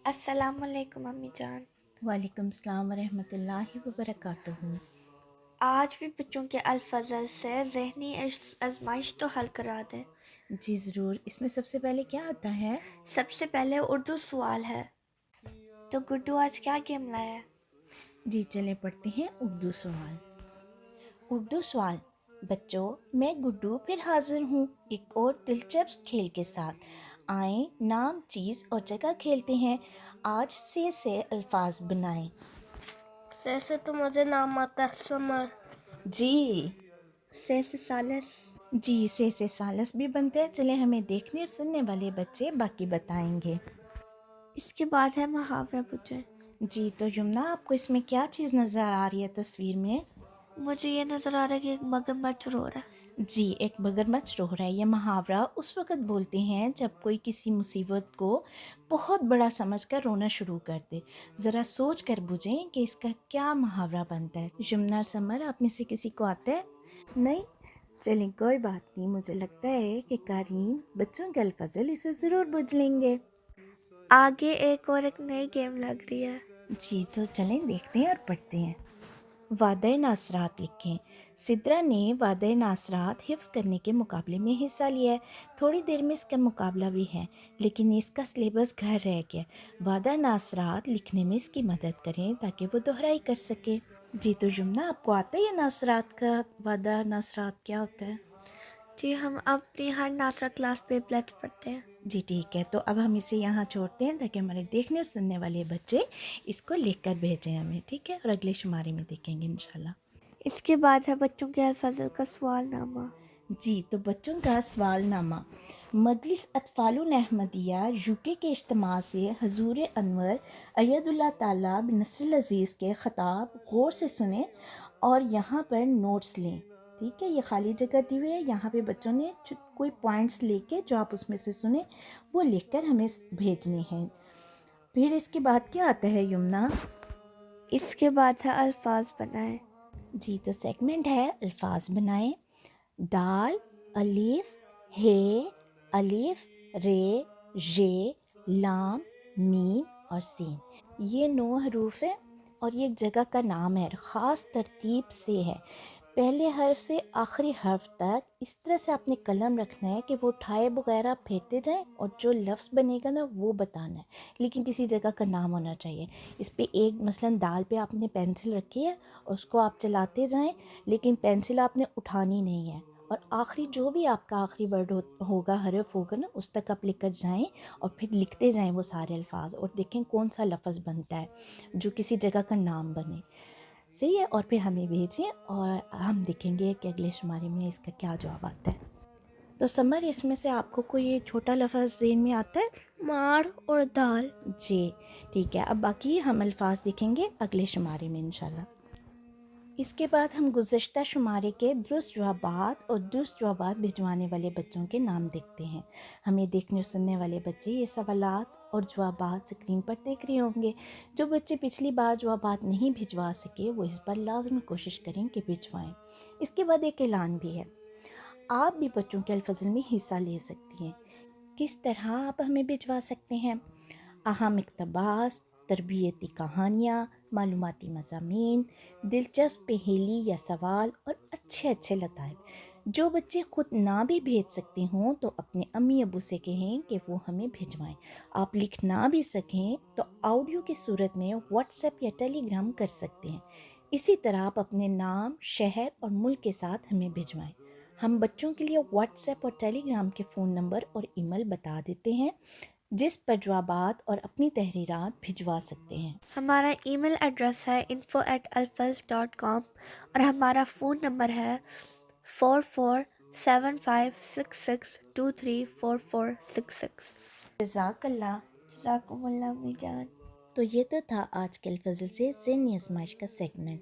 السلام علیکم امی جان۔ وعلیکم السلام ورحمۃ اللہ وبرکاتہ۔ آج بھی بچوں کے الفاظ سے ذہنی آزمائش تو حل کرا دیں۔ جی ضرور، اس میں سب سے پہلے کیا آتا ہے؟ سب سے پہلے اردو سوال ہے، تو گڈو آج کیا گیم لایا ہے؟ جی چلیں پڑھتے ہیں اردو سوال۔ اردو سوال: بچوں، میں گڈو پھر حاضر ہوں ایک اور دلچسپ کھیل کے ساتھ۔ آئیں نام، چیز اور جگہ کھیلتے ہیں۔ آج سے الفاظ بنائیں۔ سے تو مجھے نام آتا ہے سمر۔ جی سے سالس۔ جی سے سالس بھی بنتے ہیں۔ چلیں ہمیں دیکھنے اور سننے والے بچے باقی بتائیں گے۔ اس کے بعد ہے محاورہ پوچھیں۔ جی تو یمنا، آپ کو اس میں کیا چیز نظر آ رہی ہے تصویر میں؟ مجھے یہ نظر آ رہا ہے کہ ایک مگرمچھ رو رہا ہے۔ جی، ایک مگرمچھ رو رہا ہے۔ یہ محاورہ اس وقت بولتے ہیں جب کوئی کسی مصیبت کو بہت بڑا سمجھ کر رونا شروع کر دے۔ ذرا سوچ کر بوجھیں کہ اس کا کیا محاورہ بنتا ہے۔ یمنا اور سمر، آپ میں سے کسی کو آتا ہے؟ نہیں؟ چلیں کوئی بات نہیں، مجھے لگتا ہے کہ قارئین بچوں کے الفاظل اسے ضرور بوجھ لیں گے۔ آگے ایک نئی گیم لگ رہی ہے۔ جی تو چلیں دیکھتے ہیں اور پڑھتے ہیں۔ وعدہ ناصرات لکھیں۔ سدرا نے وعدہ ناصرات حفظ کرنے کے مقابلے میں حصہ لیا ہے۔ تھوڑی دیر میں اس کا مقابلہ بھی ہے، لیکن اس کا سلیبس گھر رہ گیا۔ وعدہ ناصرات لکھنے میں اس کی مدد کریں تاکہ وہ دہرائی کر سکے۔ جی تو یمنا، آپ کو آتا ہے یہ ناصرات کا وعدہ ناصرات کیا ہوتا ہے؟ جی ہم اپنی ہر ناصرہ کلاس پہ پلیٹ پڑھتے ہیں۔ جی ٹھیک ہے، تو اب ہم اسے یہاں چھوڑتے ہیں تاکہ ہمارے دیکھنے اور سننے والے بچے اس کو لکھ کر بھیجیں ہمیں، ٹھیک ہے؟ اور اگلے شمارے میں دیکھیں گے انشاءاللہ۔ اس کے بعد ہے بچوں کے الفاظ کا سوال نامہ۔ جی تو بچوں کا سوال نامہ۔ مجلس اطفال احمدیہ UK کے اجتماع سے حضور انور اید اللہ تعالیٰ بنصر العزیز کے خطاب غور سے سنیں اور یہاں پر نوٹس لیں، ٹھیک ہے؟ یہ خالی جگہ دی ہوئی ہے، یہاں پہ بچوں نے کوئی پوائنٹس لے کے جو آپ اس میں سے سنیں وہ لکھ کر ہمیں بھیجنے ہیں۔ پھر اس کے بعد کیا آتا ہے یمنا؟ اس کے بعد ہے الفاظ بنائیں۔ جی تو سیگمنٹ ہے الفاظ بنائیں۔ دال، الف، ہے، الف، رے، ژے، لام، میم اور سین، یہ 9 حروف ہیں اور یہ ایک جگہ کا نام ہے، خاص ترتیب سے ہے۔ پہلے حرف سے آخری حرف تک اس طرح سے آپ نے قلم رکھنا ہے کہ وہ اٹھائے بغیر آپ پھیرتے جائیں اور جو لفظ بنے گا نا وہ بتانا ہے، لیکن کسی جگہ کا نام ہونا چاہیے۔ اس پہ ایک مثلاً دال پہ آپ نے پینسل رکھی ہے اور اس کو آپ چلاتے جائیں، لیکن پینسل آپ نے اٹھانی نہیں ہے، اور آخری جو بھی آپ کا آخری ورڈ ہوگا، حرف ہوگا نا، اس تک آپ لکھ کر جائیں اور پھر لکھتے جائیں وہ سارے الفاظ، اور دیکھیں کون سا لفظ بنتا ہے جو کسی جگہ کا نام بنے، صحیح ہے؟ اور پھر ہمیں بھیجیں اور ہم دیکھیں گے کہ اگلے شمارے میں اس کا کیا جواب آتا ہے۔ تو سمر، اس میں سے آپ کو کوئی چھوٹا لفظ ذہن میں آتا ہے؟ مار اور دال۔ جی ٹھیک ہے، اب باقی ہم الفاظ دیکھیں گے اگلے شمارے میں انشاءاللہ۔ اس کے بعد ہم گزشتہ شمارے کے درست جوابات اور درست جوابات بھجوانے والے بچوں کے نام دیکھتے ہیں۔ ہمیں دیکھنے اور سننے والے بچے یہ سوالات اور جوابات اسکرین پر دیکھ رہے ہوں گے۔ جو بچے پچھلی بار جوابات نہیں بھجوا سکے وہ اس بار لازمی کوشش کریں کہ بھجوائیں۔ اس کے بعد ایک اعلان بھی ہے، آپ بھی بچوں کے الفاظل میں حصہ لے سکتی ہیں۔ کس طرح آپ ہمیں بھجوا سکتے ہیں؟ اہم اقتباس، تربیتی کہانیاں، معلوماتی مضامین، دلچسپ پہیلی یا سوال اور اچھے لطائف۔ جو بچے خود نہ بھی بھیج سکتے ہوں تو اپنے امی ابو سے کہیں کہ وہ ہمیں بھجوائیں۔ آپ لکھ نہ بھی سکیں تو آڈیو کی صورت میں واٹس ایپ یا ٹیلی گرام کر سکتے ہیں۔ اسی طرح آپ اپنے نام، شہر اور ملک کے ساتھ ہمیں بھجوائیں۔ ہم بچوں کے لیے واٹس ایپ اور ٹیلی گرام کے فون نمبر اور ای میل بتا دیتے ہیں جس پر جوابات اور اپنی تحریرات بھجوا سکتے ہیں۔ ہمارا ای میل ایڈریس ہے info@alfaz.com اور ہمارا فون نمبر ہے 447566234466۔ جزاک اللہ۔ جزاکم اللہ امی جان۔ تو یہ تو تھا آج کے الفضل سے ذہنی آزمائش کا سیگمنٹ۔